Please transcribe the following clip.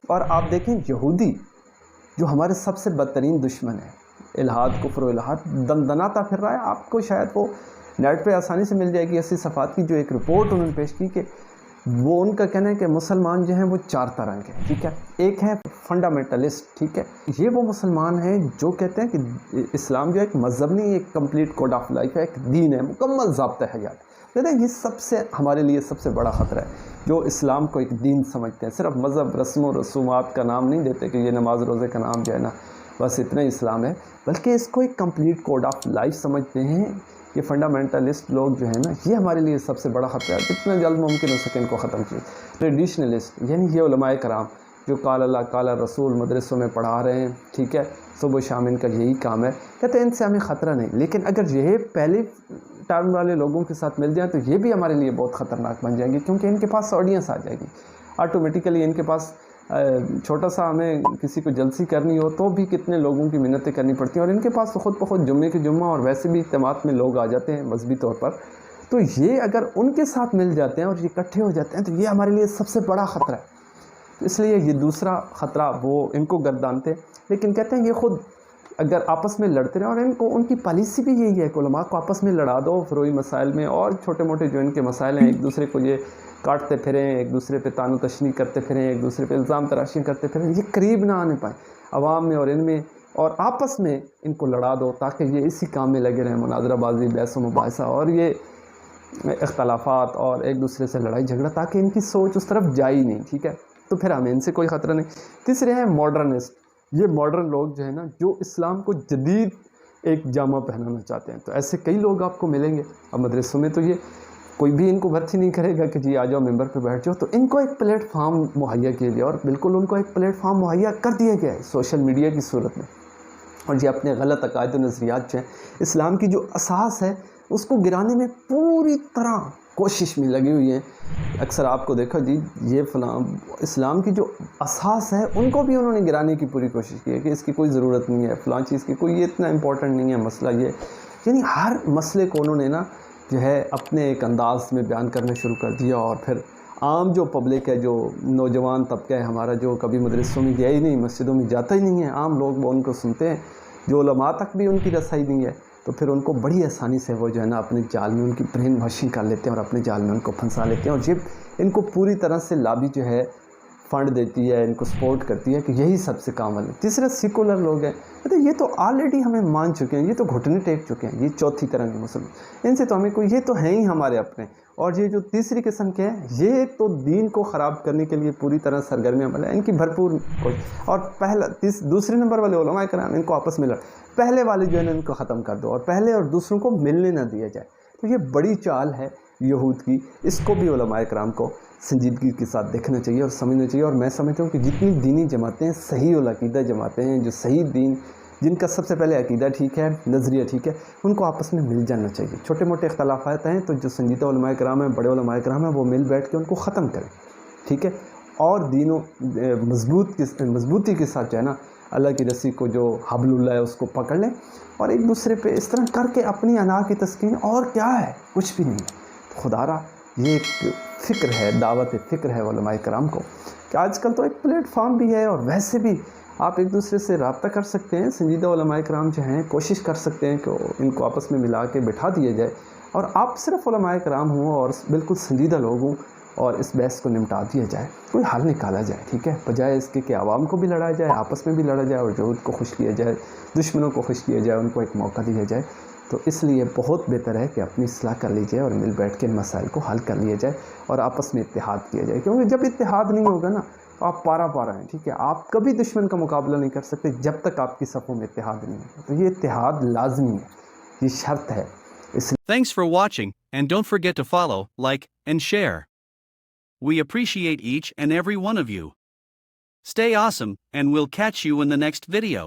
اور آپ دیکھیں یہودی جو ہمارے سب سے بدترین دشمن ہے، الہاد، کفر و الہاد دندناتا پھر رہا ہے. آپ کو شاید وہ نیٹ پہ آسانی سے مل جائے گی 80 صفحات کی جو ایک رپورٹ انہوں نے پیش کی کہ وہ ان کا کہنا ہے کہ مسلمان جو ہیں وہ 4 طرح کے ہیں. ٹھیک ہے، ایک ہے فنڈامنٹلسٹ. ٹھیک ہے، یہ وہ مسلمان ہیں جو کہتے ہیں کہ اسلام جو ایک مذہب نہیں، ایک کمپلیٹ کوڈ آف لائف ہے، ایک دین ہے، مکمل ضابطہ حیات. لیکن یہ سب سے ہمارے لیے سب سے بڑا خطرہ ہے جو اسلام کو ایک دین سمجھتے ہیں. صرف مذہب، رسم و رسومات کا نام نہیں دیتے کہ یہ نماز روزے کا نام جو ہے نا بس اتنا ہی اسلام ہے، بلکہ اس کو ایک کمپلیٹ کوڈ آف لائف سمجھتے ہیں. یہ فنڈامنٹلسٹ لوگ جو ہیں نا یہ ہمارے لیے سب سے بڑا خطرہ ہے. جتنا جلد ممکن ہو سکے ان کو ختم کیے. ٹریڈیشنلسٹ یعنی یہ علماء کرام جو قال اللہ قال رسول مدرسوں میں پڑھا رہے ہیں، ٹھیک ہے، صبح و شام ان کا یہی کام ہے، کہتے ہیں ان سے ہمیں خطرہ نہیں. لیکن اگر یہ پہلے ٹائم والے لوگوں کے ساتھ مل جائیں تو یہ بھی ہمارے لیے بہت خطرناک بن جائیں گے، کیونکہ ان کے پاس آڈینس آ جائے گی آٹومیٹیکلی. ان کے پاس چھوٹا سا ہمیں کسی کو جلسی کرنی ہو تو بھی کتنے لوگوں کی منتیں کرنی پڑتی ہیں، اور ان کے پاس تو خود بخود جمعے کے جمعہ اور ویسے بھی اجتماعات میں لوگ آ جاتے ہیں مذہبی طور پر. تو یہ اگر ان کے ساتھ مل جاتے ہیں اور یہ اکٹھے ہو جاتے ہیں تو یہ ہمارے لیے سب سے بڑا خطرہ ہے. اس لیے یہ دوسرا خطرہ وہ ان کو گردانتے ہیں. لیکن کہتے ہیں یہ خود اگر آپس میں لڑتے رہے، اور ان کی پالیسی بھی یہی ہے کہ علماء کو آپس میں لڑا دو فروعی مسائل میں، اور چھوٹے موٹے جو ان کے مسائل ہیں ایک دوسرے کو یہ کاٹتے پھریں، ایک دوسرے پہ تان و تشنیع کرتے پھریں، ایک دوسرے پہ الزام تراشی کرتے پھریں، یہ قریب نہ آنے پائیں عوام میں اور ان میں، اور آپس میں ان کو لڑا دو تاکہ یہ اسی کام میں لگے رہیں، مناظرہ بازی، بحث و مباحثہ اور یہ اختلافات اور ایک دوسرے سے لڑائی جھگڑا، تاکہ ان کی سوچ اس طرف جائے نہیں. ٹھیک ہے، تو پھر ہمیں ان سے کوئی خطرہ نہیں. تیسرے ہیں ماڈرنسٹ. یہ ماڈرن لوگ جو ہیں نا جو اسلام کو جدید ایک جامہ پہنانا چاہتے ہیں. تو ایسے کئی لوگ آپ کو ملیں گے. اب مدرسوں میں تو یہ کوئی بھی ان کو بھرتی نہیں کرے گا کہ جی آ جاؤ ممبر پہ بیٹھ جاؤ، تو ان کو ایک پلیٹ فارم مہیا کیا گیا، اور بالکل ان کو ایک پلیٹ فارم مہیا کر دیا گیا ہے سوشل میڈیا کی صورت میں. اور یہ اپنے غلط عقائد و نظریات جو ہیں، اسلام کی جو اساس ہے اس کو گرانے میں پوری طرح کوشش میں لگی ہوئی ہیں. اکثر آپ کو دیکھا جی یہ فلاں اسلام کی جو اساس ہے ان کو بھی انہوں نے گرانے کی پوری کوشش کی ہے کہ اس کی کوئی ضرورت نہیں ہے، فلاں چیز کی کوئی یہ اتنا امپورٹنٹ نہیں ہے مسئلہ یہ. یعنی ہر مسئلے کو انہوں نے نا جو ہے اپنے ایک انداز میں بیان کرنا شروع کر دیا. اور پھر عام جو پبلک ہے، جو نوجوان طبقہ ہے ہمارا، جو کبھی مدرسوں میں گیا ہی نہیں، مسجدوں میں جاتا ہی نہیں ہے، عام لوگ وہ ان کو سنتے ہیں، جو علماء تک بھی ان کی رسائی نہیں ہے، تو پھر ان کو بڑی آسانی سے وہ جو ہے نا اپنے جال میں ان کی برین واشنگ کر لیتے ہیں اور اپنے جال میں ان کو پھنسا لیتے ہیں. اور یہ ان کو پوری طرح سے لابی جو ہے فنڈ دیتی ہے، ان کو سپورٹ کرتی ہے کہ یہی سب سے کام والے. تیسرا سیکولر لوگ ہیں، یہ تو آلریڈی ہمیں مان چکے ہیں، یہ تو گھٹنے ٹیک چکے ہیں، یہ چوتھی طرح کے مسلمان، ان سے تو ہمیں کوئی، یہ تو ہیں ہی ہمارے اپنے. اور یہ جو تیسری قسم کے ہیں یہ تو دین کو خراب کرنے کے لیے پوری طرح سرگرمی عمل ہے، ان کی بھرپور کوشش. اور دوسرے نمبر والے علماء کرام ان کو آپس میں پہلے والے جو ہے ان کو ختم کر دو اور پہلے اور دوسروں کو ملنے نہ دیا جائے. تو یہ بڑی چال ہے یہود کی. اس کو بھی علماء کرام کو سنجیدگی کے ساتھ دیکھنا چاہیے اور سمجھنا چاہیے. اور میں سمجھتا ہوں کہ جتنی دینی جماعتیں صحیح العقیدہ جماعتیں ہیں، جو صحیح دین، جن کا سب سے پہلے عقیدہ ٹھیک ہے، نظریہ ٹھیک ہے، ان کو آپس میں مل جانا چاہیے. چھوٹے موٹے اختلافات ہیں تو جو سنجیدہ علماء کرام ہیں، بڑے علماء کرام ہیں، وہ مل بیٹھ کے ان کو ختم کریں. ٹھیک ہے، اور دین و مضبوطی کے ساتھ جو ہے نا اللہ کی رسی کو، جو حبل اللہ ہے، اس کو پکڑ لیں اور ایک دوسرے پہ اس طرح کر کے اپنی انا کی تسکین. اور کیا ہے، کچھ بھی نہیں. خدا را یہ ایک فکر ہے، دعوت فکر ہے علماء کرام کو کہ آج کل تو ایک پلیٹ فارم بھی ہے، اور ویسے بھی آپ ایک دوسرے سے رابطہ کر سکتے ہیں. سنجیدہ علماء کرام جو ہیں کوشش کر سکتے ہیں کہ ان کو آپس میں ملا کے بٹھا دیا جائے، اور آپ صرف علماء کرام ہوں اور بالکل سنجیدہ لوگ ہوں، اور اس بحث کو نمٹا دیا جائے، کوئی حل نکالا جائے. ٹھیک ہے، بجائے اس کے کہ عوام کو بھی لڑایا جائے، آپس میں بھی لڑا جائے، اور یہود کو خوش کیا جائے، دشمنوں کو خوش کیا جائے، ان کو ایک موقع دیا جائے. تو اس لیے بہت بہتر ہے کہ اپنی اصلاح کر لی جائے اور مل بیٹھ کے ان مسائل کو حل کر لیا جائے اور آپس میں اتحاد کیا جائے. کیونکہ جب اتحاد نہیں ہوگا نا تو آپ پارا ہیں. ٹھیک ہے، آپ کبھی دشمن کا مقابلہ نہیں کر سکتے جب تک آپ کی صفوں میں اتحاد نہیں ہوگا. تو یہ اتحاد لازمی ہے، یہ شرط ہے. Thanks for watching, and don't forget to follow, like, and share. We appreciate each and every one of you. Stay awesome, and we'll catch you in the next video.